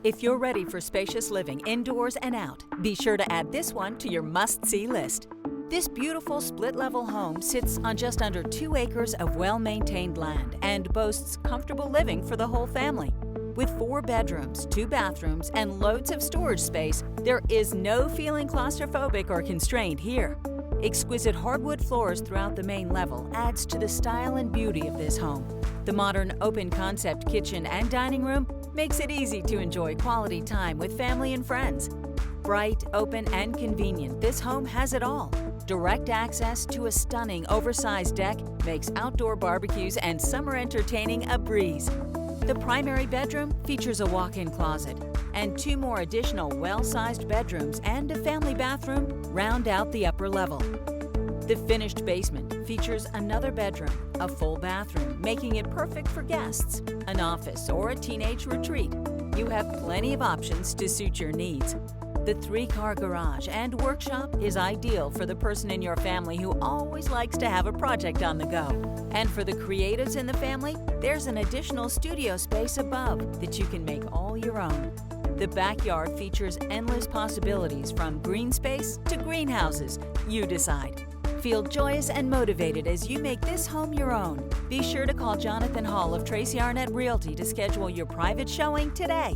If you're ready for spacious living indoors and out, be sure to add this one to your must-see list. This beautiful split-level home sits on just under 2 acres of well-maintained land and boasts comfortable living for the whole family. With 4 bedrooms, 2 bathrooms, and loads of storage space, there is no feeling claustrophobic or constrained here. Exquisite hardwood floors throughout the main level adds to the style and beauty of this home. The modern open-concept kitchen and dining room makes it easy to enjoy quality time with family and friends. Bright, open, and convenient, this home has it all. Direct access to a stunning oversized deck makes outdoor barbecues and summer entertaining a breeze. The primary bedroom features a walk-in closet, and 2 more additional well-sized bedrooms and a family bathroom round out the upper level. The finished basement features another bedroom, a full bathroom, making it perfect for guests, an office, or a teenage retreat. You have plenty of options to suit your needs. The 3-car garage and workshop is ideal for the person in your family who always likes to have a project on the go. And for the creatives in the family, there's an additional studio space above that you can make all your own. The backyard features endless possibilities from green space to greenhouses. You decide. Feel joyous and motivated as you make this home your own. Be sure to call Jonathan Hall of Tracy Arnett Realty to schedule your private showing today.